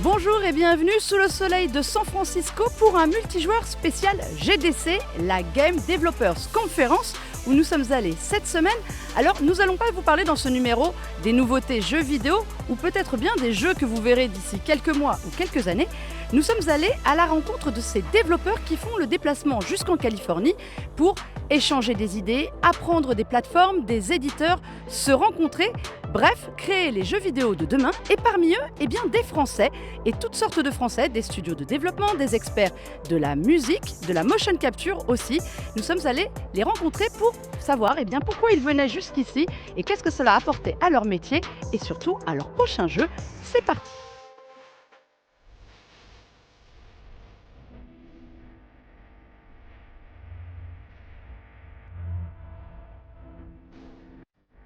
Bonjour et bienvenue sous le soleil de San Francisco pour un multijoueur spécial GDC, la Game Developers Conference, où nous sommes allés cette semaine. Alors, nous n'allons pas vous parler dans ce numéro des nouveautés jeux vidéo ou peut-être bien des jeux que vous verrez d'ici quelques mois ou quelques années. Nous sommes allés à la rencontre de ces développeurs qui font le déplacement jusqu'en Californie pour échanger des idées, apprendre des plateformes, des éditeurs, se rencontrer, bref, créer les jeux vidéo de demain. Et parmi eux, eh bien, des Français et toutes sortes de Français, des studios de développement, des experts de la musique, de la motion capture aussi. Nous sommes allés les rencontrer pour savoir eh bien, pourquoi ils venaient jusqu'ici et qu'est-ce que cela a apporté à leur métier et surtout à leur prochain jeu. C'est parti!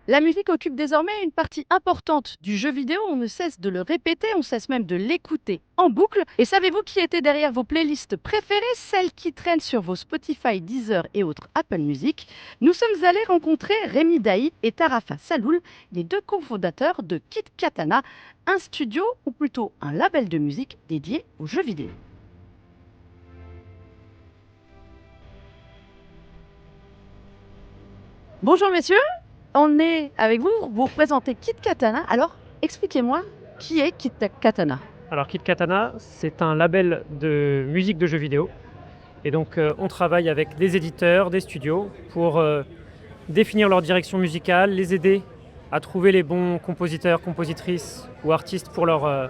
La musique occupe désormais une partie importante du jeu vidéo, on ne cesse de le répéter, on cesse même de l'écouter en boucle. Et savez-vous qui était derrière vos playlists préférées, celles qui traînent sur vos Spotify, Deezer et autres Apple Music? Nous sommes allés rencontrer Rémi Dahi et Tarafa Saloul, les deux cofondateurs de Kit Katana, un studio ou plutôt un label de musique dédié aux jeux vidéo. Bonjour messieurs, on est avec vous, vous représentez Kit Katana. Alors, expliquez-moi, qui est Kit Katana? Alors Kit Katana, c'est un label de musique de jeux vidéo. Et donc on travaille avec des éditeurs, des studios pour définir leur direction musicale, les aider à trouver les bons compositeurs, compositrices ou artistes pour leur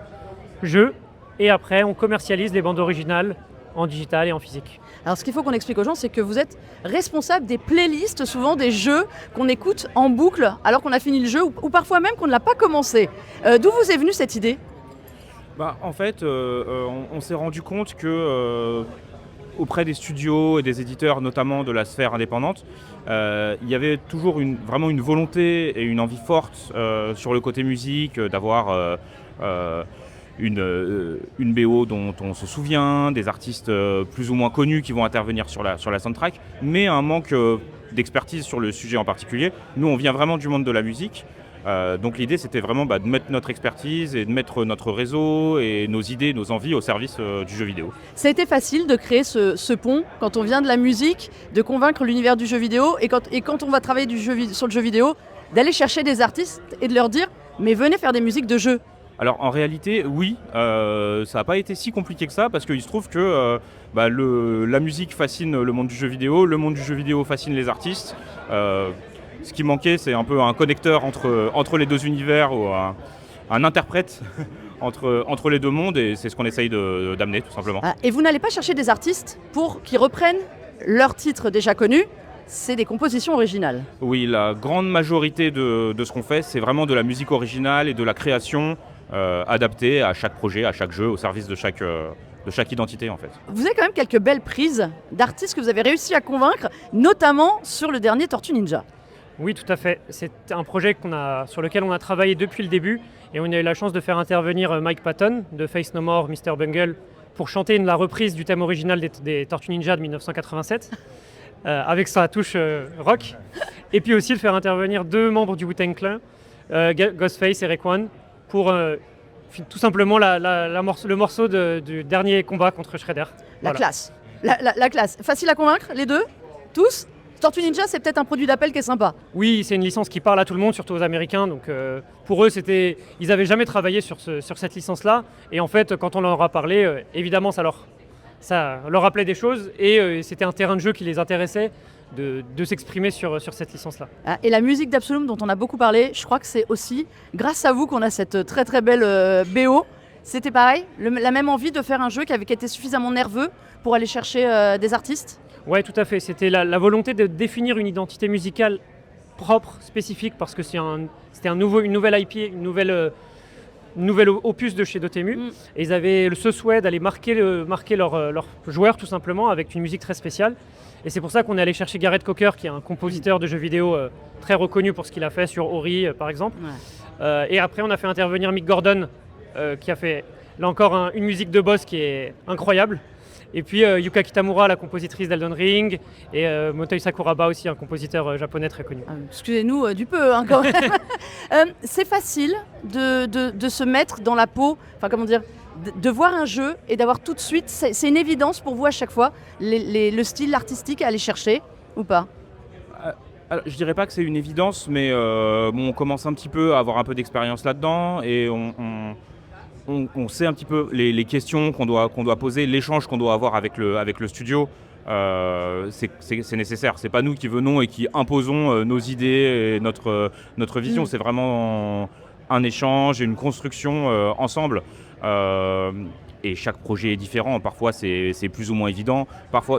jeu. Et après, on commercialise les bandes originales en digital et en physique. Alors ce qu'il faut qu'on explique aux gens, c'est que vous êtes responsable des playlists, souvent des jeux qu'on écoute en boucle alors qu'on a fini le jeu ou parfois même qu'on ne l'a pas commencé. D'où vous est venue cette idée? En fait, on s'est rendu compte que auprès des studios et des éditeurs, notamment de la sphère indépendante, il y avait toujours vraiment une volonté et une envie forte sur le côté musique, d'avoir une BO dont on se souvient, des artistes plus ou moins connus qui vont intervenir sur la soundtrack, mais un manque d'expertise sur le sujet en particulier. Nous, on vient vraiment du monde de la musique. Donc l'idée, c'était vraiment de mettre notre expertise et de mettre notre réseau et nos idées, nos envies au service du jeu vidéo. Ça a été facile de créer ce pont quand on vient de la musique, de convaincre l'univers du jeu vidéo et quand on va travailler sur le jeu vidéo, d'aller chercher des artistes et de leur dire « mais venez faire des musiques de jeu ». Alors en réalité, oui, ça n'a pas été si compliqué que ça parce qu'il se trouve que la musique fascine le monde du jeu vidéo, le monde du jeu vidéo fascine les artistes. Ce qui manquait, c'est un peu un connecteur entre les deux univers ou un interprète entre les deux mondes et c'est ce qu'on essaye d'amener tout simplement. Et vous n'allez pas chercher des artistes pour qu'ils reprennent leurs titres déjà connus, c'est des compositions originales. Oui, la grande majorité de ce qu'on fait, c'est vraiment de la musique originale et de la création adaptée à chaque projet, à chaque jeu, au service de chaque identité en fait. Vous avez quand même quelques belles prises d'artistes que vous avez réussi à convaincre, notamment sur le dernier Tortue Ninja. Oui, tout à fait. C'est un projet sur lequel on a travaillé depuis le début et on a eu la chance de faire intervenir Mike Patton de Face No More, Mr. Bungle pour chanter la reprise du thème original des Tortues Ninja de 1987 avec sa touche rock. Et puis aussi de faire intervenir deux membres du Wu-Tang Clan, Ghostface et Raekwon, pour tout simplement le morceau du dernier combat contre Shredder. La classe. La classe. Facile à convaincre, les deux? Tous? Tortue Ninja, c'est peut-être un produit d'appel qui est sympa. Oui, c'est une licence qui parle à tout le monde, surtout aux Américains. Donc pour eux, ils n'avaient jamais travaillé sur cette licence-là. Et en fait, quand on leur a parlé, évidemment, ça leur rappelait des choses. Et c'était un terrain de jeu qui les intéressait de s'exprimer sur cette licence-là. Et la musique d'Absoluum dont on a beaucoup parlé, je crois que c'est aussi grâce à vous qu'on a cette très très belle BO. C'était pareil, la même envie de faire un jeu qui avait été suffisamment nerveux pour aller chercher des artistes? Oui, tout à fait. C'était la volonté de définir une identité musicale propre, spécifique, parce que c'était une nouvelle IP, une nouvelle opus de chez Dotemu. Et ils avaient ce souhait d'aller marquer leurs joueurs tout simplement avec une musique très spéciale. Et c'est pour ça qu'on est allé chercher Gareth Cocker, qui est un compositeur de jeux vidéo très reconnu pour ce qu'il a fait sur Ori, par exemple. Ouais. Et après, on a fait intervenir Mick Gordon, qui a fait, là encore, une musique de boss qui est incroyable. Et puis Yuka Kitamura, la compositrice d'Elden Ring, et Motoi Sakuraba aussi, un compositeur japonais très connu. Excusez-nous du peu hein, quand même. C'est facile de se mettre dans la peau, enfin comment dire, de voir un jeu et d'avoir tout de suite, c'est une évidence pour vous à chaque fois, le style artistique à aller chercher ou pas? Alors, je dirais pas que c'est une évidence, mais on commence un petit peu à avoir un peu d'expérience là-dedans et on sait un petit peu les questions qu'on doit poser, l'échange qu'on doit avoir avec le studio. C'est nécessaire. C'est pas nous qui venons et qui imposons nos idées et notre vision. C'est vraiment un échange et une construction ensemble. Et chaque projet est différent. Parfois c'est plus ou moins évident.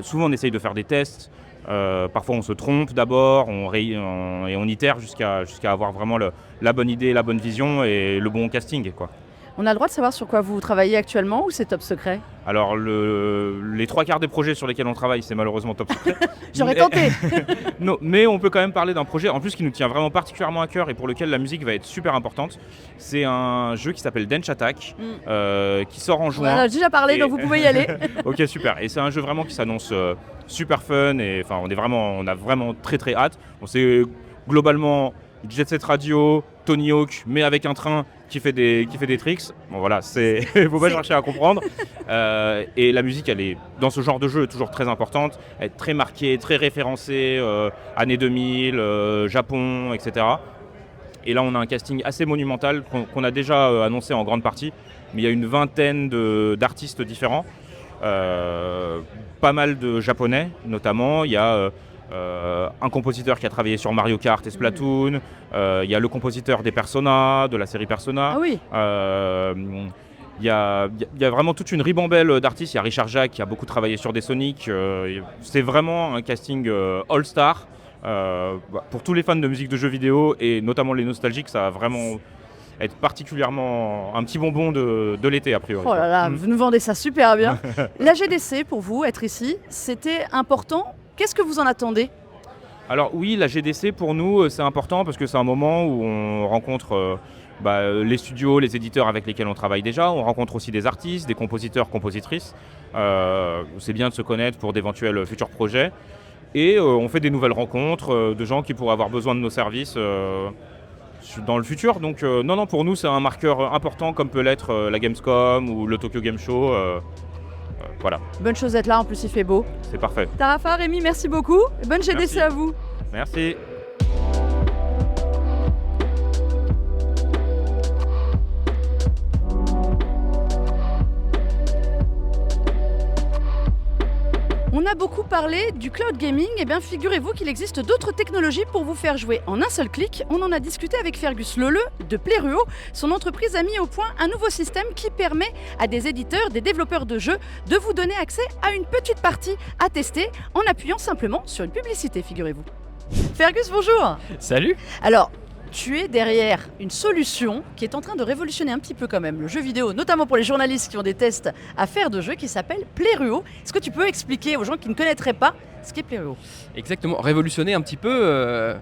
Souvent on essaye de faire des tests. Parfois on se trompe d'abord, et on itère jusqu'à avoir vraiment la bonne idée, la bonne vision et le bon casting, quoi. On a le droit de savoir sur quoi vous travaillez actuellement ou c'est top secret? Alors les 3/4 des projets sur lesquels on travaille, c'est malheureusement top secret. J'aurais tenté. Non, mais on peut quand même parler d'un projet en plus qui nous tient vraiment particulièrement à cœur et pour lequel la musique va être super importante. C'est un jeu qui s'appelle Dench Attack, qui sort en juin. On en a déjà parlé, donc vous pouvez y aller. Ok, super. Et c'est un jeu vraiment qui s'annonce super fun et enfin on a vraiment très très hâte. On sait globalement Jet Set Radio, Tony Hawk, mais avec un train qui fait des tricks. Bon voilà, faut pas chercher à comprendre. Et la musique, elle est dans ce genre de jeu toujours très importante, elle est très marquée, très référencée, années 2000, Japon, etc. Et là, on a un casting assez monumental qu'on a déjà annoncé en grande partie, mais il y a une vingtaine d'artistes différents, pas mal de japonais notamment. Il y a un compositeur qui a travaillé sur Mario Kart et Splatoon, il y a le compositeur des Persona, de la série Persona. Ah oui. Il y a vraiment toute une ribambelle d'artistes. Il y a Richard Jacques qui a beaucoup travaillé sur des Sonic. C'est vraiment un casting all-star. Pour tous les fans de musique de jeux vidéo et notamment les nostalgiques, ça va vraiment être particulièrement un petit bonbon de l'été a priori. Oh là là, vous nous vendez ça super bien. La GDC, pour vous, être ici, c'était important. Qu'est-ce que vous en attendez? Alors oui, la GDC pour nous c'est important parce que c'est un moment où on rencontre les studios, les éditeurs avec lesquels on travaille déjà. On rencontre aussi des artistes, des compositeurs, compositrices. C'est bien de se connaître pour d'éventuels futurs projets. Et on fait des nouvelles rencontres de gens qui pourraient avoir besoin de nos services dans le futur. Donc non, pour nous c'est un marqueur important comme peut l'être la Gamescom ou le Tokyo Game Show. Voilà. Bonne chose d'être là, en plus il fait beau. C'est parfait. Tarafa, Rémi, merci beaucoup. Et bonne GDC Merci. à vous. Merci. On a beaucoup parlé du cloud gaming, et bien figurez-vous qu'il existe d'autres technologies pour vous faire jouer en un seul clic. On en a discuté avec Fergus Leleu de Playruo. Son entreprise a mis au point un nouveau système qui permet à des éditeurs, des développeurs de jeux de vous donner accès à une petite partie à tester en appuyant simplement sur une publicité, figurez-vous. Fergus, bonjour. Salut. Alors, tu es derrière une solution qui est en train de révolutionner un petit peu quand même le jeu vidéo, notamment pour les journalistes qui ont des tests à faire de jeux, qui s'appelle Playruo. Est-ce que tu peux expliquer aux gens qui ne connaîtraient pas ce qu'est Playruo? Exactement, révolutionner un petit peu,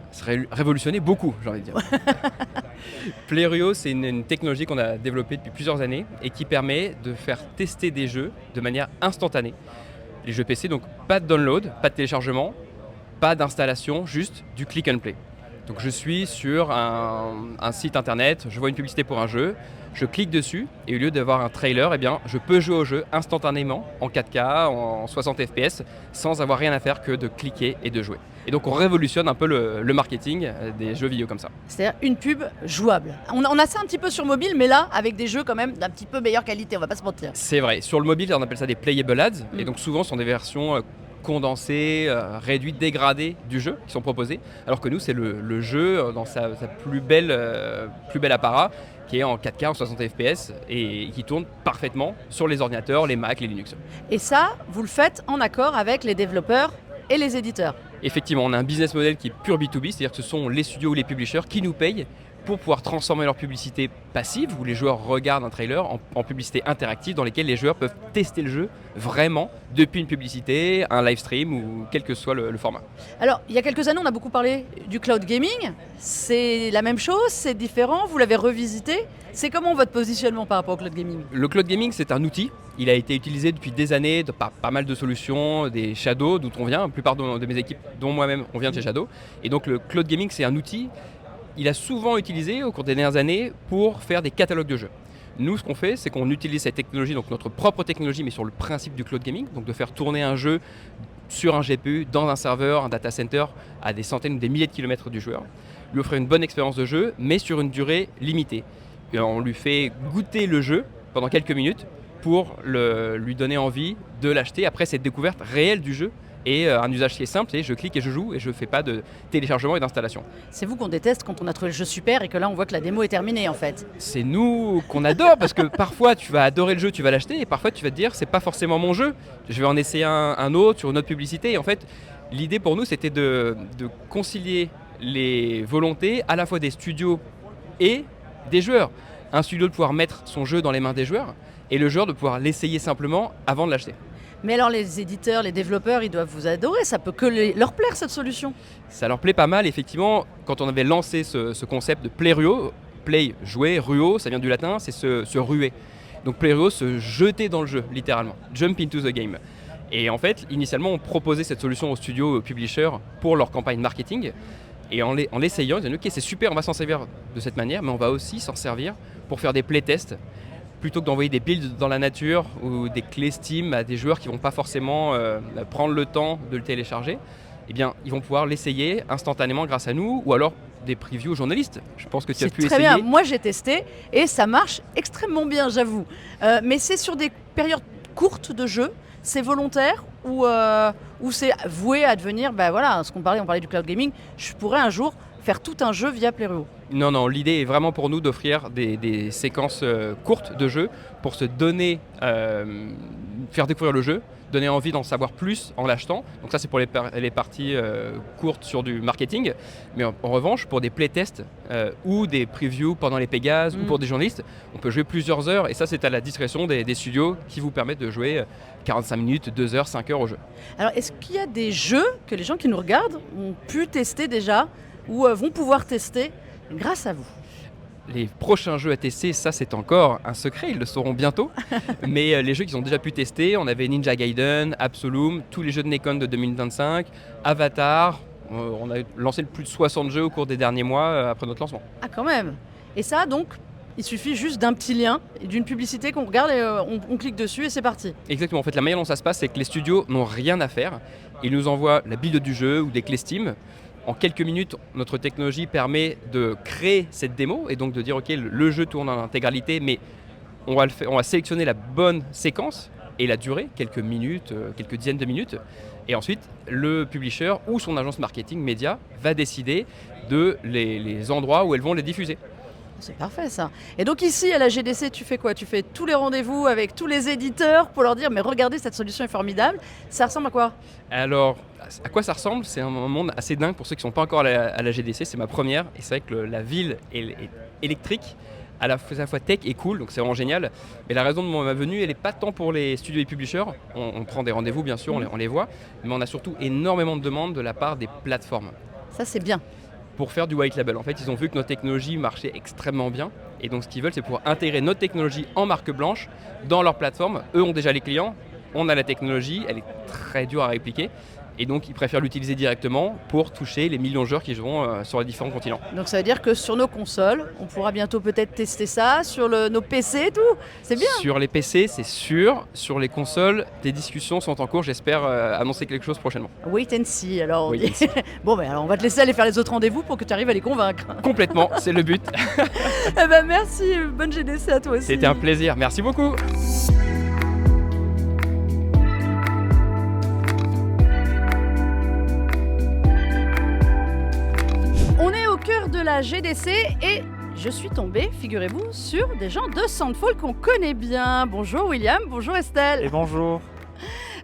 révolutionner beaucoup, j'ai envie de dire. Playruo, c'est une technologie qu'on a développée depuis plusieurs années et qui permet de faire tester des jeux de manière instantanée. Les jeux PC, donc pas de download, pas de téléchargement, pas d'installation, juste du click and play. Donc je suis sur un site internet, je vois une publicité pour un jeu, je clique dessus et au lieu d'avoir un trailer, je peux jouer au jeu instantanément en 4K, en 60 fps, sans avoir rien à faire que de cliquer et de jouer. Et donc on révolutionne un peu le marketing des jeux vidéo comme ça. C'est-à-dire une pub jouable. On a ça un petit peu sur mobile, mais là, avec des jeux quand même d'un petit peu meilleure qualité, on va pas se mentir. C'est vrai, sur le mobile on appelle ça des playable ads, et donc souvent ce sont des versions condensées, réduites, dégradées du jeu qui sont proposées, alors que nous c'est le jeu dans sa plus bel apparat qui est en 4K, en 60 fps et qui tourne parfaitement sur les ordinateurs, les Mac, les Linux. Et ça, vous le faites en accord avec les développeurs et les éditeurs? Effectivement, on a un business model qui est pur B2B, c'est-à-dire que ce sont les studios ou les publishers qui nous payent pour pouvoir transformer leur publicité passive, où les joueurs regardent un trailer, en publicité interactive dans lesquelles les joueurs peuvent tester le jeu vraiment depuis une publicité, un live stream ou quel que soit le format. Alors, il y a quelques années, on a beaucoup parlé du cloud gaming. C'est la même chose, c'est différent, vous l'avez revisité. C'est comment votre positionnement par rapport au cloud gaming ? Le cloud gaming, c'est un outil. Il a été utilisé depuis des années par pas mal de solutions, des Shadow, d'où on vient. La plupart de mes équipes, dont moi-même, on vient de chez Shadow. Et donc, le cloud gaming, c'est un outil. Il a souvent utilisé au cours des dernières années pour faire des catalogues de jeux. Nous, ce qu'on fait, c'est qu'on utilise cette technologie, donc notre propre technologie, mais sur le principe du cloud gaming, donc de faire tourner un jeu sur un GPU, dans un serveur, un data center, à des centaines ou des milliers de kilomètres du joueur, lui offrir une bonne expérience de jeu, mais sur une durée limitée. Et on lui fait goûter le jeu pendant quelques minutes pour lui donner envie de l'acheter après cette découverte réelle du jeu. Et un usage qui est simple, c'est je clique et je joue et je ne fais pas de téléchargement et d'installation. C'est vous qu'on déteste quand on a trouvé le jeu super et que là on voit que la démo est terminée en fait. C'est nous qu'on adore parce que parfois tu vas adorer le jeu, tu vas l'acheter et parfois tu vas te dire c'est pas forcément mon jeu, je vais en essayer un autre sur une autre publicité. Et en fait, l'idée pour nous c'était de concilier les volontés à la fois des studios et des joueurs. Un studio de pouvoir mettre son jeu dans les mains des joueurs et le joueur de pouvoir l'essayer simplement avant de l'acheter. Mais alors les éditeurs, les développeurs, ils doivent vous adorer, ça peut que leur plaire cette solution. Ça leur plaît pas mal, effectivement, quand on avait lancé ce concept de Play Ruo, Play, jouer, Ruo, ça vient du latin, c'est se ruer. Donc Play Ruo, se jeter dans le jeu, littéralement, jump into the game. Et en fait, initialement, on proposait cette solution aux studios, aux publishers, pour leur campagne marketing. Et en l'essayant, ils ont dit ok, c'est super, on va s'en servir de cette manière, mais on va aussi s'en servir pour faire des playtests. Plutôt que d'envoyer des builds dans la nature ou des clés Steam à des joueurs qui ne vont pas forcément prendre le temps de le télécharger, eh bien, ils vont pouvoir l'essayer instantanément grâce à nous ou alors des previews journalistes. Je pense que tu as pu essayer. C'est très bien, moi j'ai testé et ça marche extrêmement bien, j'avoue. Mais c'est sur des périodes courtes de jeu, c'est volontaire ou c'est voué à devenir, voilà, on parlait du cloud gaming, je pourrais un jour faire tout un jeu via Play Ruo. Non, l'idée est vraiment pour nous d'offrir des séquences courtes de jeu pour se donner, faire découvrir le jeu, donner envie d'en savoir plus en l'achetant. Donc ça c'est pour les parties courtes sur du marketing. Mais en revanche, pour des playtests ou des previews pendant les Pégases ou pour des journalistes, on peut jouer plusieurs heures et ça c'est à la discrétion des studios qui vous permettent de jouer 45 minutes, 2 heures, 5 heures au jeu. Alors est-ce qu'il y a des jeux que les gens qui nous regardent ont pu tester déjà ou vont pouvoir tester grâce à vous? Les prochains jeux à tester, ça c'est encore un secret, ils le sauront bientôt. Mais les jeux qu'ils ont déjà pu tester, on avait Ninja Gaiden, Absolum, tous les jeux de Nekon de 2025, Avatar. On a lancé plus de 60 jeux au cours des derniers mois après notre lancement. Ah quand même. Et ça donc, il suffit juste d'un petit lien, d'une publicité qu'on regarde et on clique dessus et c'est parti. Exactement, en fait la manière dont ça se passe, c'est que les studios n'ont rien à faire. Ils nous envoient la build du jeu ou des clés Steam. En quelques minutes, notre technologie permet de créer cette démo et donc de dire ok, le jeu tourne en intégralité, mais on va sélectionner la bonne séquence et la durée, quelques minutes, quelques dizaines de minutes. Et ensuite, le publisher ou son agence marketing média va décider de les endroits où elles vont les diffuser. C'est parfait ça. Et donc ici à la GDC, tu fais quoi? Tu fais tous les rendez-vous avec tous les éditeurs pour leur dire mais regardez, cette solution est formidable. Ça ressemble à quoi? Alors, à quoi ça ressemble? C'est un monde assez dingue pour ceux qui ne sont pas encore à la GDC. C'est ma première et c'est vrai que la ville est électrique, à la fois tech et cool, donc c'est vraiment génial. Mais la raison de ma venue, elle n'est pas tant pour les studios et publishers. On prend des rendez-vous bien sûr, on les voit, mais on a surtout énormément de demandes de la part des plateformes. Ça c'est bien. Pour faire du white label. En fait, ils ont vu que notre technologie marchait extrêmement bien. Et donc, ce qu'ils veulent, c'est pouvoir intégrer notre technologie en marque blanche dans leur plateforme. Eux ont déjà les clients, on a la technologie, elle est très dure à répliquer. Et donc, ils préfèrent l'utiliser directement pour toucher les millions de joueurs qui joueront sur les différents continents. Donc, ça veut dire que sur nos consoles, on pourra bientôt peut-être tester ça, sur nos PC et tout. C'est bien. Sur les PC, c'est sûr. Sur les consoles, des discussions sont en cours. J'espère annoncer quelque chose prochainement. Wait and see, alors. Wait and see. Bon, alors on va te laisser aller faire les autres rendez-vous pour que tu arrives à les convaincre. Complètement, c'est le but. Eh ben, merci, bonne GDC à toi aussi. C'était un plaisir. Merci beaucoup. De la GDC et je suis tombée, figurez-vous, sur des gens de Soundfall qu'on connaît bien. Bonjour William, bonjour Estelle. Et bonjour.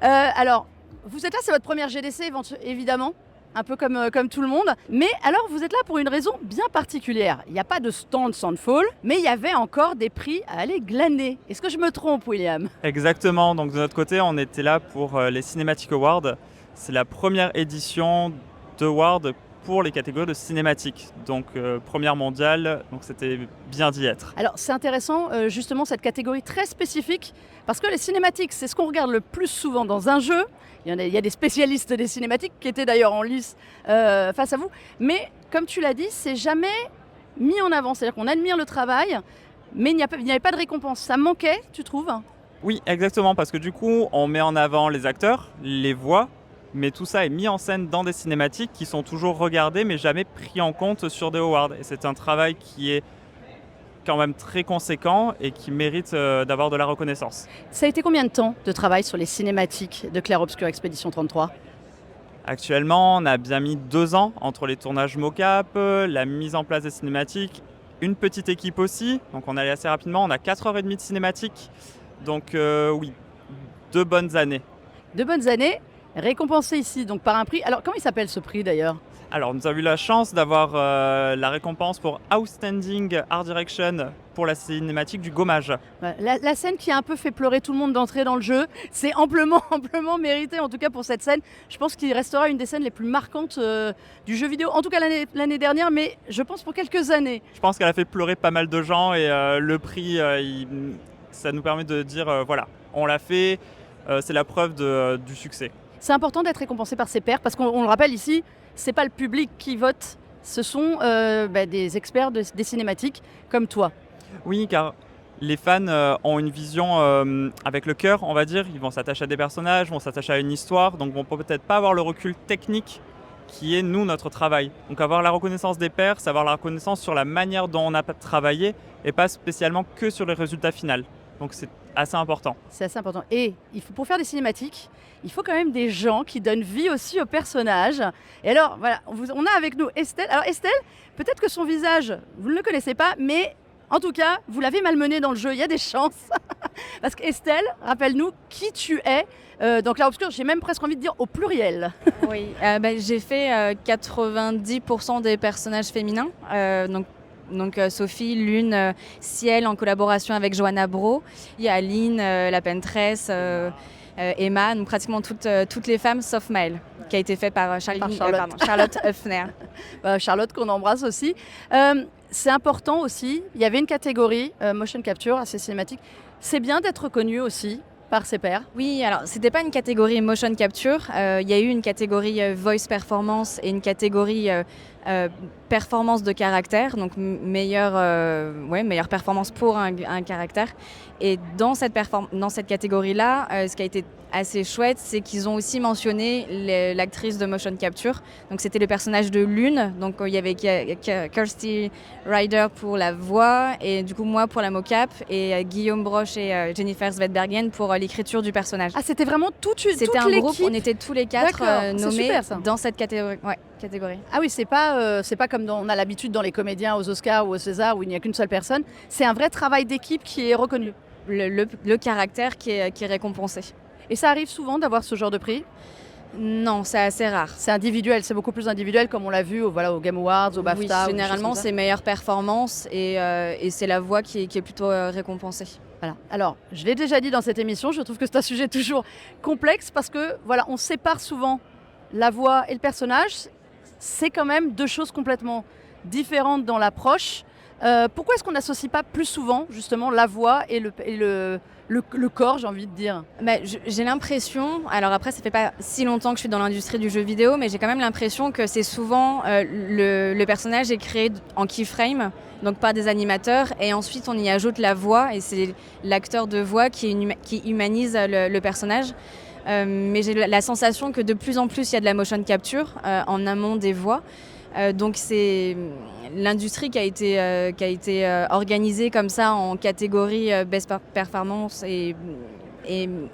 Alors, vous êtes là, c'est votre première GDC évidemment. un peu comme tout le monde. Mais alors, vous êtes là pour une raison bien particulière. Il n'y a pas de stand Soundfall, mais il y avait encore des prix à aller glaner. Est-ce que je me trompe, William? Exactement, donc de notre côté, on était là pour les Cinematic Awards. C'est la première édition d'Awards pour les catégories de cinématique, donc première mondiale, donc c'était bien d'y être. Alors c'est intéressant justement cette catégorie très spécifique parce que les cinématiques c'est ce qu'on regarde le plus souvent dans un jeu. Il y a des spécialistes des cinématiques qui étaient d'ailleurs en lice face à vous, mais comme tu l'as dit, c'est jamais mis en avant, c'est-à-dire qu'on admire le travail, mais il n'y avait pas de récompense. Ça manquait, tu trouves? Oui, exactement, parce que du coup, on met en avant les acteurs, les voix, mais tout ça est mis en scène dans des cinématiques qui sont toujours regardées mais jamais pris en compte sur des awards. Et c'est un travail qui est quand même très conséquent et qui mérite d'avoir de la reconnaissance. Ça a été combien de temps de travail sur les cinématiques de Clair Obscur Expédition 33? Actuellement, on a bien mis 2 ans entre les tournages mocap, la mise en place des cinématiques, une petite équipe aussi, donc on allait assez rapidement, on a 4h30 de cinématiques, donc oui, 2 bonnes années. 2 bonnes années. Récompensé ici donc par un prix. Alors comment il s'appelle ce prix d'ailleurs? Alors nous avons eu la chance d'avoir la récompense pour Outstanding Art Direction pour la cinématique du Gommage. La scène qui a un peu fait pleurer tout le monde d'entrer dans le jeu, c'est amplement mérité en tout cas pour cette scène. Je pense qu'il restera une des scènes les plus marquantes du jeu vidéo, en tout cas l'année dernière, mais je pense pour quelques années. Je pense qu'elle a fait pleurer pas mal de gens et le prix, ça nous permet de dire voilà, on l'a fait, c'est la preuve du succès. C'est important d'être récompensé par ses pairs parce qu'on le rappelle ici, c'est pas le public qui vote, ce sont des experts des cinématiques comme toi. Oui, car les fans ont une vision avec le cœur, on va dire. Ils vont s'attacher à des personnages, vont s'attacher à une histoire, donc vont peut-être pas avoir le recul technique qui est, nous, notre travail. Donc avoir la reconnaissance des pairs, c'est avoir la reconnaissance sur la manière dont on a travaillé et pas spécialement que sur le résultat final. Donc c'est assez important. C'est assez important. Et pour faire des cinématiques, il faut quand même des gens qui donnent vie aussi aux personnages. Et alors, voilà, on a avec nous Estelle. Alors Estelle, peut-être que son visage, vous ne le connaissez pas, mais en tout cas, vous l'avez malmené dans le jeu, il y a des chances. Parce qu'Estelle, rappelle-nous qui tu es dans Clair Obscur, j'ai même presque envie de dire au pluriel. Oui, j'ai fait 90% des personnages féminins. Donc Sophie, Lune, Ciel en collaboration avec Johanna Bro. Il y a Aline, la Pentress, Emma, donc pratiquement toutes les femmes sauf Maëlle, qui a été fait par Charlotte Höfner. Charlotte qu'on embrasse aussi. C'est important aussi, il y avait une catégorie motion capture assez cinématique. C'est bien d'être reconnu aussi par ses pairs. Oui, alors c'était pas une catégorie motion capture, il y a eu une catégorie voice performance et une catégorie performance de caractère, donc meilleure performance pour un caractère. Et dans cette catégorie-là, ce qui a été assez chouette, c'est qu'ils ont aussi mentionné l'actrice de motion capture. Donc c'était le personnage de Lune, donc il y avait Kirsty Ryder pour la voix et du coup moi pour la mocap et Guillaume Broche et Jennifer Svedbergen pour l'écriture du personnage. Ah, c'était vraiment toute l'équipe. C'était un groupe, on était tous les 4 nommés super, ça. dans cette catégorie. Ah oui, c'est pas comme on a l'habitude dans les comédiens aux Oscars ou au César où il n'y a qu'une seule personne. C'est un vrai travail d'équipe qui est reconnu. Le caractère qui est récompensé. Et ça arrive souvent d'avoir ce genre de prix? Non, c'est assez rare. C'est individuel, c'est beaucoup plus individuel comme on l'a vu au Game Awards, au BAFTA. Oui, généralement c'est meilleure performance et c'est la voix qui est plutôt récompensée. Voilà. Alors, je l'ai déjà dit dans cette émission, je trouve que c'est un sujet toujours complexe parce que voilà, on sépare souvent la voix et le personnage. C'est quand même 2 choses complètement différentes dans l'approche. Pourquoi est-ce qu'on n'associe pas plus souvent justement la voix et le corps, j'ai envie de dire? J'ai l'impression, alors après ça fait pas si longtemps que je suis dans l'industrie du jeu vidéo, mais j'ai quand même l'impression que c'est souvent le personnage est créé en keyframe, donc par des animateurs, et ensuite on y ajoute la voix, et c'est l'acteur de voix qui humanise le personnage. Mais j'ai la sensation que de plus en plus il y a de la motion capture en amont des voix. Donc c'est l'industrie qui a été organisée comme ça en catégorie best performance et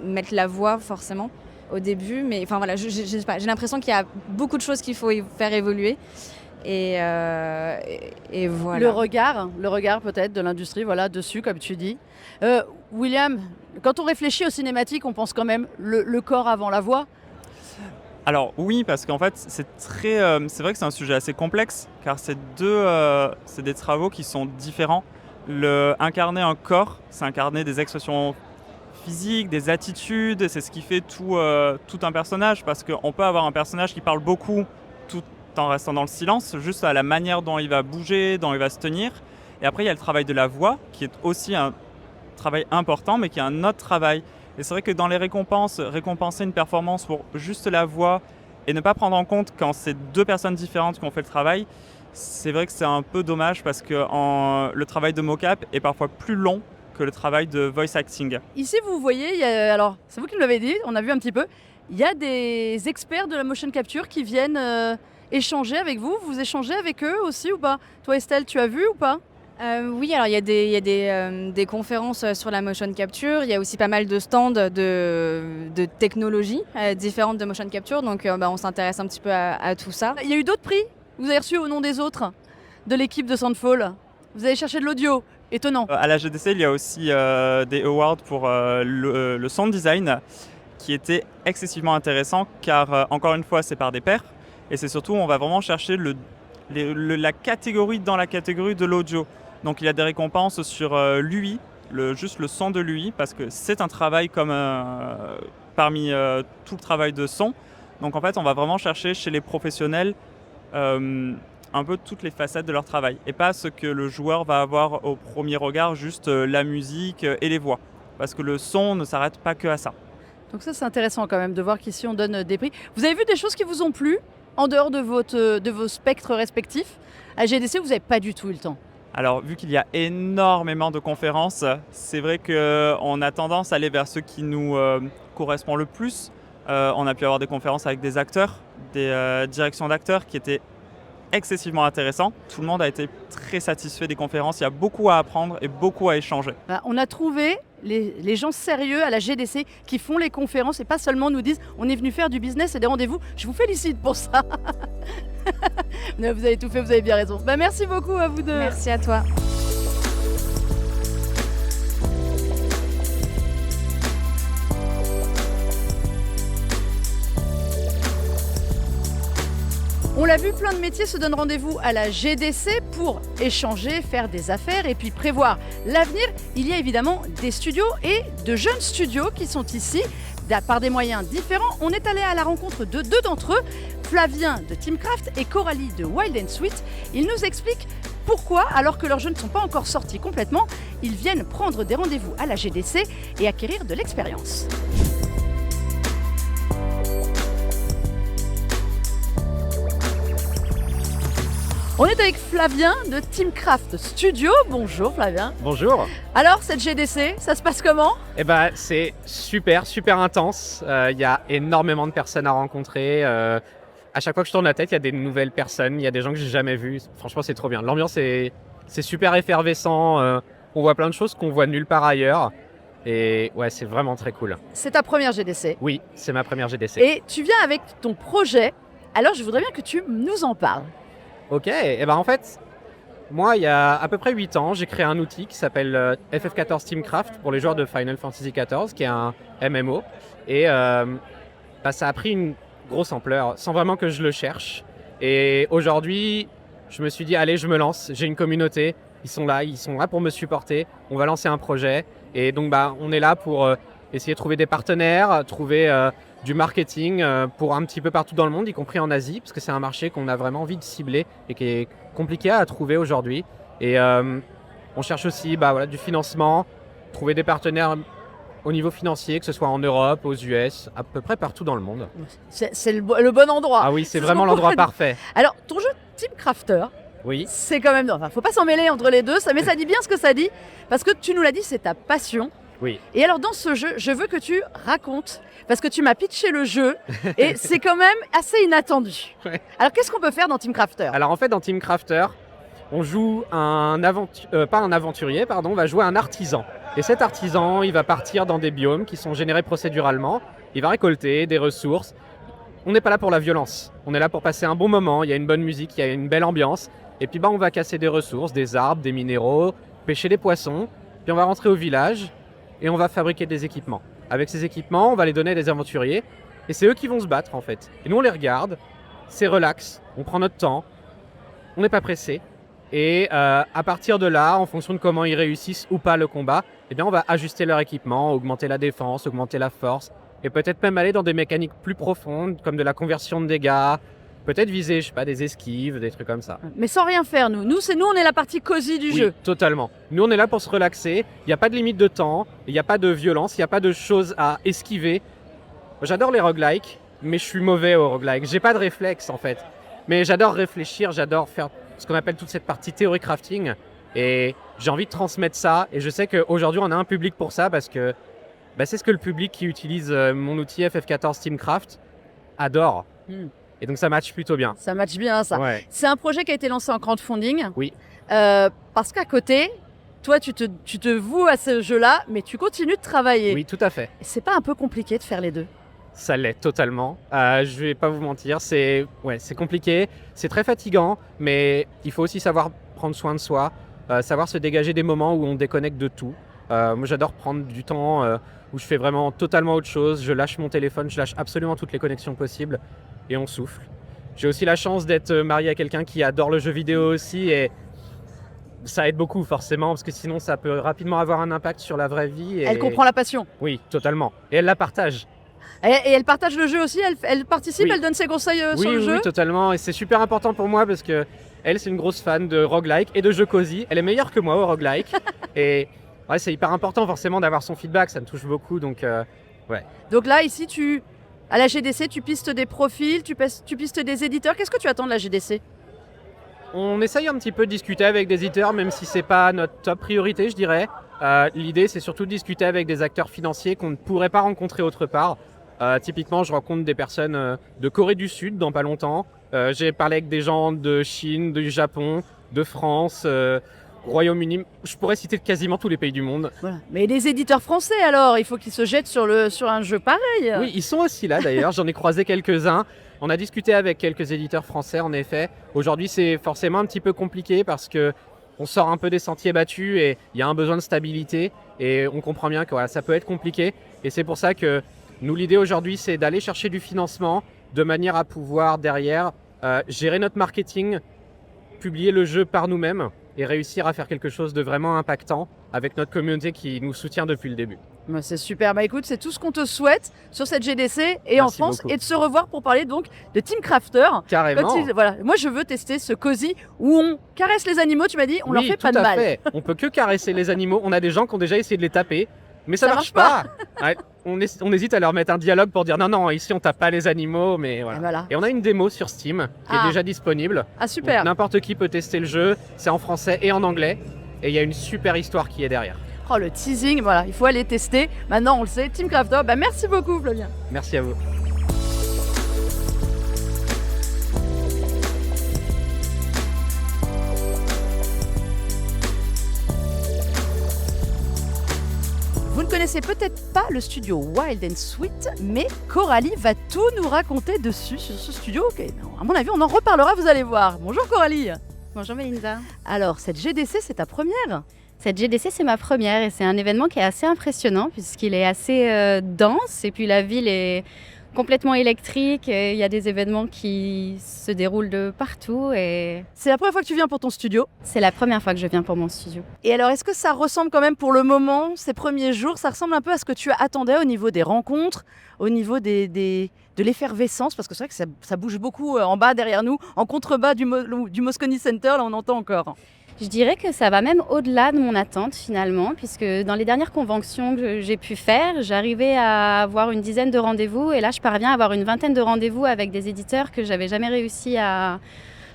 mettre la voix forcément au début. Mais enfin voilà, j'ai l'impression qu'il y a beaucoup de choses qu'il faut faire évoluer. Et voilà. Le regard peut-être de l'industrie, voilà, dessus, comme tu dis. William, quand on réfléchit aux cinématiques, on pense quand même le corps avant la voix. Alors oui, parce qu'en fait, c'est vrai que c'est un sujet assez complexe, car c'est des travaux qui sont différents. Incarner un corps, c'est incarner des expressions physiques, des attitudes, c'est ce qui fait tout un personnage, parce qu'on peut avoir un personnage qui parle beaucoup tout en restant dans le silence, juste à la manière dont il va bouger, dont il va se tenir. Et après, il y a le travail de la voix, qui est aussi un travail important, mais qui est un autre travail. Et c'est vrai que dans les récompenser une performance pour juste la voix et ne pas prendre en compte quand c'est deux personnes différentes qui ont fait le travail, c'est vrai que c'est un peu dommage parce que le travail de mocap est parfois plus long que le travail de voice acting. Ici, vous voyez, alors c'est vous qui me l'avez dit, on a vu un petit peu, il y a des experts de la motion capture qui viennent échanger avec vous. Vous échangez avec eux aussi ou pas? Toi Estelle, tu as vu ou pas? Oui, alors il y a des conférences sur la motion capture, il y a aussi pas mal de stands de technologies différentes de motion capture, donc on s'intéresse un petit peu à tout ça. Il y a eu d'autres prix? Vous avez reçu au nom des autres de l'équipe de Soundfall? Vous avez cherché de l'audio? Étonnant. À la GDC, il y a aussi des awards pour le sound design qui étaient excessivement intéressants car encore une fois c'est par des pairs et c'est surtout on va vraiment chercher la catégorie dans la catégorie de l'audio. Donc il y a des récompenses sur l'UI, juste le son de l'UI, parce que c'est un travail comme parmi tout le travail de son. Donc en fait, on va vraiment chercher chez les professionnels un peu toutes les facettes de leur travail. Et pas ce que le joueur va avoir au premier regard, juste la musique et les voix. Parce que le son ne s'arrête pas que à ça. Donc ça c'est intéressant quand même de voir qu'ici on donne des prix. Vous avez vu des choses qui vous ont plu en dehors de vos spectres respectifs? À GDC, vous n'avez pas du tout eu le temps. Alors, vu qu'il y a énormément de conférences, c'est vrai qu'on a tendance à aller vers ceux qui nous correspondent le plus. On a pu avoir des conférences avec des acteurs, des directions d'acteurs qui étaient excessivement intéressants. Tout le monde a été très satisfait des conférences. Il y a beaucoup à apprendre et beaucoup à échanger. On a trouvé les gens sérieux à la GDC qui font les conférences et pas seulement nous disent on est venu faire du business et des rendez-vous. Je vous félicite pour ça. Vous avez tout fait, vous avez bien raison. Merci beaucoup à vous deux. Merci à toi. On l'a vu, plein de métiers se donnent rendez-vous à la GDC pour échanger, faire des affaires et puis prévoir l'avenir. Il y a évidemment des studios et de jeunes studios qui sont ici par des moyens différents. On est allé à la rencontre de deux d'entre eux, Flavien de Teamcraft et Coralie de Wild and Sweet. Ils nous expliquent pourquoi, alors que leurs jeux ne sont pas encore sortis complètement, ils viennent prendre des rendez-vous à la GDC et acquérir de l'expérience. On est avec Flavien de Teamcraft Studio. Bonjour Flavien. Bonjour. Alors cette GDC, ça se passe comment? C'est super intense. Il y a énormément de personnes à rencontrer. À chaque fois que je tourne la tête, il y a des nouvelles personnes, il y a des gens que j'ai jamais vus. Franchement, c'est trop bien. L'ambiance c'est super effervescent. On voit plein de choses qu'on voit nulle part ailleurs. Et ouais, c'est vraiment très cool. C'est ta première GDC? Oui, c'est ma première GDC. Et tu viens avec ton projet. Alors je voudrais bien que tu nous en parles. Ok, en fait, moi il y a à peu près 8 ans, j'ai créé un outil qui s'appelle FF14 Teamcraft pour les joueurs de Final Fantasy XIV, qui est un MMO. Et ça a pris une grosse ampleur, sans vraiment que je le cherche. Et aujourd'hui, je me suis dit, allez, je me lance, j'ai une communauté, ils sont là pour me supporter, on va lancer un projet. Et donc on est là pour essayer de trouver des partenaires, trouver du marketing pour un petit peu partout dans le monde, y compris en Asie, parce que c'est un marché qu'on a vraiment envie de cibler et qui est compliqué à trouver aujourd'hui. Et on cherche aussi du financement, trouver des partenaires au niveau financier, que ce soit en Europe, aux US, à peu près partout dans le monde. C'est le bon endroit. Ah oui, c'est vraiment l'endroit parfait. Alors, ton jeu Teamcrafter, oui. C'est quand même... Faut pas s'en mêler entre les deux, mais ça dit bien ce que ça dit, parce que tu nous l'as dit, c'est ta passion. Oui. Et alors dans ce jeu, je veux que tu racontes, parce que tu m'as pitché le jeu, et c'est quand même assez inattendu. Ouais. Alors qu'est-ce qu'on peut faire dans Teamcrafter? Alors en fait dans Teamcrafter, on joue on va jouer un artisan. Et cet artisan, il va partir dans des biomes qui sont générés procéduralement, il va récolter des ressources. On n'est pas là pour la violence, on est là pour passer un bon moment, il y a une bonne musique, il y a une belle ambiance, et puis on va casser des ressources, des arbres, des minéraux, pêcher des poissons, puis on va rentrer au village, et on va fabriquer des équipements. Avec ces équipements, on va les donner à des aventuriers et c'est eux qui vont se battre en fait. Et nous on les regarde, c'est relax, on prend notre temps, on n'est pas pressé. Et à partir de là, en fonction de comment ils réussissent ou pas le combat, eh bien on va ajuster leur équipement, augmenter la défense, augmenter la force, et peut-être même aller dans des mécaniques plus profondes, comme de la conversion de dégâts, peut-être viser, je sais pas, des esquives, des trucs comme ça. Mais sans rien faire, nous. Nous, on est la partie cosy du jeu. Totalement. Nous, on est là pour se relaxer. Il n'y a pas de limite de temps, il n'y a pas de violence, il n'y a pas de choses à esquiver. J'adore les roguelikes, mais je suis mauvais aux roguelikes. J'ai pas de réflexe, en fait. Mais j'adore réfléchir, j'adore faire ce qu'on appelle toute cette partie théorie crafting. Et j'ai envie de transmettre ça. Et je sais qu'aujourd'hui, on a un public pour ça parce que c'est ce que le public qui utilise mon outil FF14 Steamcraft adore. Et donc ça match plutôt bien. Ça match bien, ça. Ouais. C'est un projet qui a été lancé en crowdfunding. Oui. Parce qu'à côté, toi, tu te voues à ce jeu-là, mais tu continues de travailler. Oui, tout à fait. Et c'est pas un peu compliqué de faire les deux? Ça l'est totalement. Je vais pas vous mentir, c'est compliqué, c'est très fatigant, mais il faut aussi savoir prendre soin de soi, savoir se dégager des moments où on déconnecte de tout. Moi, j'adore prendre du temps où je fais vraiment totalement autre chose. Je lâche mon téléphone, je lâche absolument toutes les connexions possibles et on souffle. J'ai aussi la chance d'être marié à quelqu'un qui adore le jeu vidéo aussi et ça aide beaucoup forcément parce que sinon ça peut rapidement avoir un impact sur la vraie vie. Et... Elle comprend la passion. Oui, totalement. Et elle la partage. Et elle partage le jeu aussi, elle participe, Oui. Elle donne ses conseils sur le jeu. Oui, totalement. Et c'est super important pour moi parce que elle, c'est une grosse fan de roguelike et de jeux cosy. Elle est meilleure que moi au roguelike. Et ouais, c'est hyper important forcément d'avoir son feedback, ça me touche beaucoup. Donc, ouais. Donc là, ici, à la GDC, tu pistes des profils, tu pistes des éditeurs. Qu'est-ce que tu attends de la GDC? On essaye un petit peu de discuter avec des éditeurs, même si c'est pas notre top priorité, je dirais. L'idée, c'est surtout de discuter avec des acteurs financiers qu'on ne pourrait pas rencontrer autre part. Typiquement, je rencontre des personnes de Corée du Sud dans pas longtemps. J'ai parlé avec des gens de Chine, du Japon, de France, Royaume-Uni. Je pourrais citer quasiment tous les pays du monde. Voilà. Mais les éditeurs français, alors, il faut qu'ils se jettent sur un jeu pareil. Oui, ils sont aussi là d'ailleurs. J'en ai croisé quelques-uns. On a discuté avec quelques éditeurs français, en effet. Aujourd'hui, c'est forcément un petit peu compliqué parce que on sort un peu des sentiers battus et il y a un besoin de stabilité. Et on comprend bien que voilà, ça peut être compliqué. Et c'est pour ça que nous, l'idée aujourd'hui, c'est d'aller chercher du financement de manière à pouvoir derrière gérer notre marketing, publier le jeu par nous-mêmes et réussir à faire quelque chose de vraiment impactant avec notre communauté qui nous soutient depuis le début. Bah, c'est super. Bah écoute, c'est tout ce qu'on te souhaite sur cette GDC et Merci en France beaucoup. et de se revoir pour parler donc de Team Crafter. Carrément. Voilà, moi je veux tester ce cosy où on caresse les animaux, tu m'as dit, on leur fait pas de mal. Fait. On peut que caresser les animaux. On a des gens qui ont déjà essayé de les taper, mais ça marche pas. Ouais, on hésite à leur mettre un dialogue pour dire non, ici on tape pas les animaux, mais voilà. Et voilà. Et on a une démo sur Steam qui est déjà disponible. Ah super. Donc, n'importe qui peut tester le jeu. C'est en français et en anglais. Et il y a une super histoire qui est derrière. Oh le teasing, voilà, il faut aller tester. Maintenant on le sait, Team Crafter, bah merci beaucoup Flavien. Merci à vous. Vous ne connaissez peut-être pas le studio Wild and Sweet, mais Coralie va tout nous raconter dessus, sur ce studio. À mon avis, on en reparlera, vous allez voir. Bonjour Coralie. Bonjour Melinda. Alors, cette GDC, c'est ta première? Cette GDC, c'est ma première et c'est un événement qui est assez impressionnant puisqu'il est assez dense et puis la ville est complètement électrique. Et il y a des événements qui se déroulent de partout et C'est la première fois que tu viens pour ton studio? c'est la première fois que je viens pour mon studio. Et alors, est-ce que ça ressemble quand même pour le moment, ces premiers jours, ça ressemble un peu à ce que tu attendais au niveau des rencontres, au niveau de l'effervescence? Parce que c'est vrai que ça bouge beaucoup en bas derrière nous, en contrebas du Moscone Center, là on entend encore. Je dirais que ça va même au-delà de mon attente finalement, puisque dans les dernières conventions que j'ai pu faire, j'arrivais à avoir une dizaine de rendez-vous et là je parviens à avoir une vingtaine de rendez-vous avec des éditeurs que j'avais jamais réussi à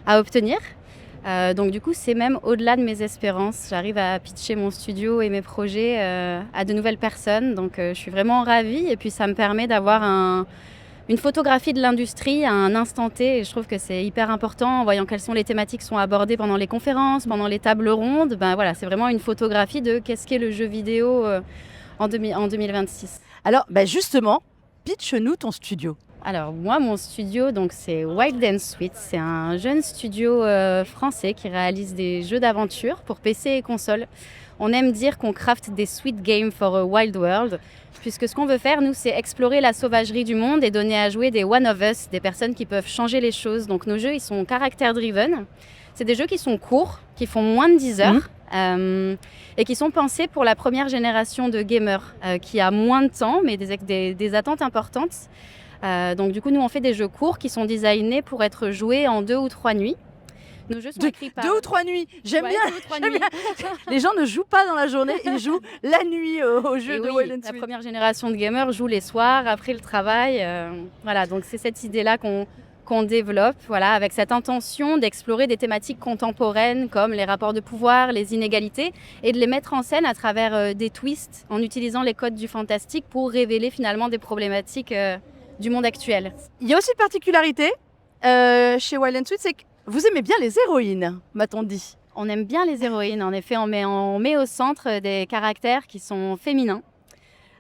obtenir. Donc du coup c'est même au-delà de mes espérances. J'arrive à pitcher mon studio et mes projets à de nouvelles personnes, donc je suis vraiment ravie et puis ça me permet d'avoir une photographie de l'industrie à un instant T et je trouve que c'est hyper important en voyant quelles sont les thématiques qui sont abordées pendant les conférences, pendant les tables rondes. Ben voilà, c'est vraiment une photographie de qu'est-ce qu'est le jeu vidéo en 2026. Alors, justement, pitch-nous ton studio. Alors moi, mon studio, donc c'est Wild and Sweet. C'est un jeune studio français qui réalise des jeux d'aventure pour PC et console. On aime dire qu'on crafte des sweet games for a wild world, puisque ce qu'on veut faire, nous, c'est explorer la sauvagerie du monde et donner à jouer des one of us, des personnes qui peuvent changer les choses. Donc nos jeux, ils sont caractère driven. C'est des jeux qui sont courts, qui font moins de 10 heures. Et qui sont pensés pour la première génération de gamers qui a moins de temps mais des attentes importantes. Donc du coup, nous on fait des jeux courts qui sont designés pour être joués en 2 ou 3 nuits. Nos jeux sont écrits par... 2 ou 3 nuits, j'aime Ouais, bien. 2 ou 3 J'aime nuits. bien. Les gens ne jouent pas dans la journée, ils jouent la nuit au jeu Et de oui, Wild and la Sweet. première génération de gamers joue les soirs après le travail. Voilà, donc c'est cette idée-là qu'on développe, voilà, avec cette intention d'explorer des thématiques contemporaines comme les rapports de pouvoir, les inégalités, et de les mettre en scène à travers des twists en utilisant les codes du fantastique pour révéler finalement des problématiques du monde actuel. Il y a aussi une particularité chez Wild and Sweet, c'est que vous aimez bien les héroïnes, m'a-t-on dit. On aime bien les héroïnes, en effet, on met au centre des caractères qui sont féminins.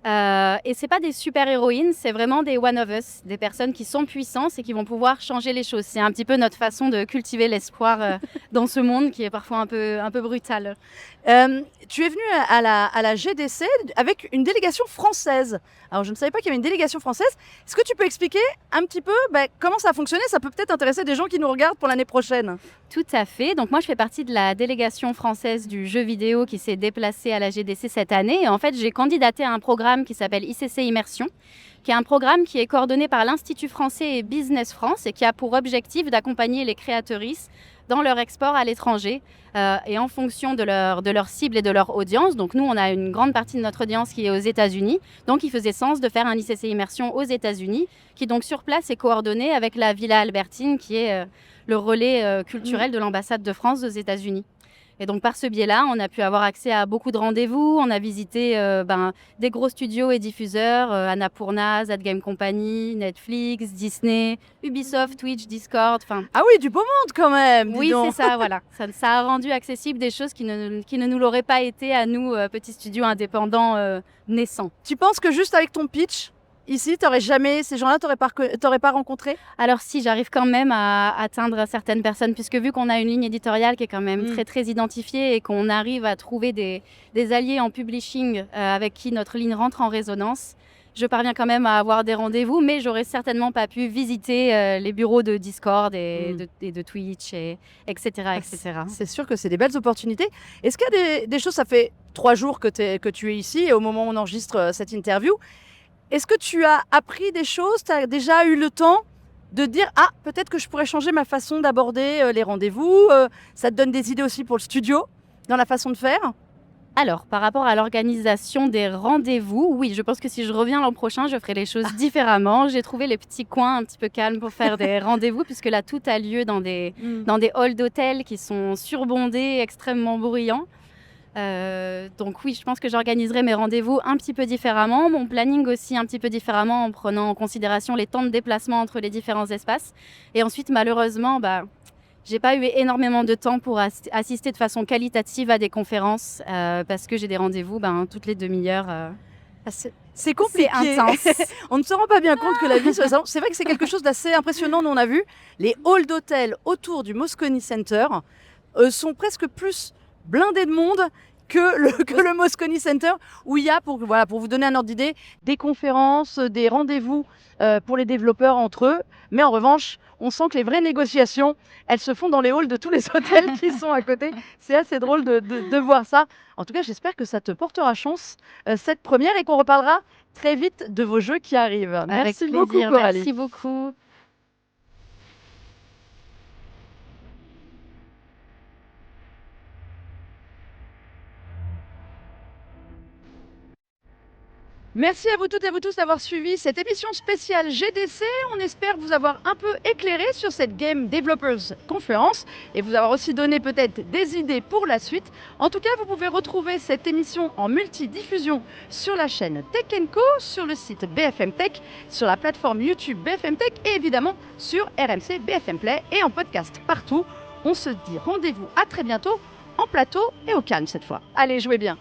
Et c'est pas des super-héroïnes, c'est vraiment des one of us, des personnes qui sont puissantes et qui vont pouvoir changer les choses. C'est un petit peu notre façon de cultiver l'espoir dans ce monde qui est parfois un peu brutal. Tu es venu à la GDC avec une délégation française. Alors je ne savais pas qu'il y avait une délégation française. Est-ce que tu peux expliquer un petit peu comment ça a fonctionné? Ça peut peut-être intéresser des gens qui nous regardent pour l'année prochaine. Tout à fait. Donc moi, je fais partie de la délégation française du jeu vidéo qui s'est déplacée à la GDC cette année. Et en fait, j'ai candidaté à un programme qui s'appelle ICC Immersion, qui est un programme qui est coordonné par l'Institut français et Business France et qui a pour objectif d'accompagner les créatrices dans leur export à l'étranger et en fonction de leur cible et de leur audience. Donc nous, on a une grande partie de notre audience qui est aux États-Unis. Donc il faisait sens de faire un ICC Immersion aux États-Unis qui donc sur place est coordonné avec la Villa Albertine qui est le relais culturel de l'ambassade de France aux États-Unis. Et donc par ce biais-là, on a pu avoir accès à beaucoup de rendez-vous. On a visité des gros studios et diffuseurs, Annapurna, Z Game Company, Netflix, Disney, Ubisoft, Twitch, Discord. Ah oui, du beau monde quand même. Oui, c'est ça, voilà. Ça a rendu accessible des choses qui ne nous l'auraient pas été à nous, petits studios indépendants naissants. Tu penses que juste avec ton pitch, ici, ces gens-là, t'aurais pas rencontré? Alors si, j'arrive quand même à atteindre certaines personnes, puisque vu qu'on a une ligne éditoriale qui est quand même très très identifiée et qu'on arrive à trouver des alliés en publishing avec qui notre ligne rentre en résonance, je parviens quand même à avoir des rendez-vous, mais j'aurais certainement pas pu visiter les bureaux de Discord et de Twitch, etc. etc. C'est sûr que c'est des belles opportunités. Est-ce qu'il y a des choses, ça fait 3 jours que tu es ici et au moment où on enregistre cette interview, est-ce que tu as appris des choses? Tu as déjà eu le temps de dire « Ah, peut-être que je pourrais changer ma façon d'aborder les rendez-vous ». Ça te donne des idées aussi pour le studio, dans la façon de faire? Alors, par rapport à l'organisation des rendez-vous, oui, je pense que si je reviens l'an prochain, je ferai les choses différemment. J'ai trouvé les petits coins un petit peu calmes pour faire des rendez-vous, puisque là, tout a lieu dans des halls d'hôtel qui sont surbondés, extrêmement bruyants. Donc oui, je pense que j'organiserai mes rendez-vous un petit peu différemment, mon planning aussi un petit peu différemment en prenant en considération les temps de déplacement entre les différents espaces. Et ensuite, malheureusement, j'ai pas eu énormément de temps pour assister de façon qualitative à des conférences parce que j'ai des rendez-vous toutes les demi-heures. C'est compliqué. C'est intense. On ne se rend pas bien compte que la vie soit... C'est vrai que c'est quelque chose d'assez impressionnant. Nous, on a vu les halls d'hôtel autour du Moscone Center sont presque plus blindés de monde que le Moscone Center, où il y a, pour vous donner un ordre d'idée, des conférences, des rendez-vous pour les développeurs entre eux. Mais en revanche, on sent que les vraies négociations, elles se font dans les halls de tous les hôtels qui sont à côté. C'est assez drôle de voir ça. En tout cas, j'espère que ça te portera chance, cette première, et qu'on reparlera très vite de vos jeux qui arrivent. Merci beaucoup, Coralie. Merci beaucoup. Merci à vous toutes et à vous tous d'avoir suivi cette émission spéciale GDC. On espère vous avoir un peu éclairé sur cette Game Developers Conference et vous avoir aussi donné peut-être des idées pour la suite. En tout cas, vous pouvez retrouver cette émission en multidiffusion sur la chaîne Tech & Co, sur le site BFM Tech, sur la plateforme YouTube BFM Tech et évidemment sur RMC BFM Play et en podcast partout. On se dit rendez-vous à très bientôt en plateau et au calme cette fois. Allez, jouez bien.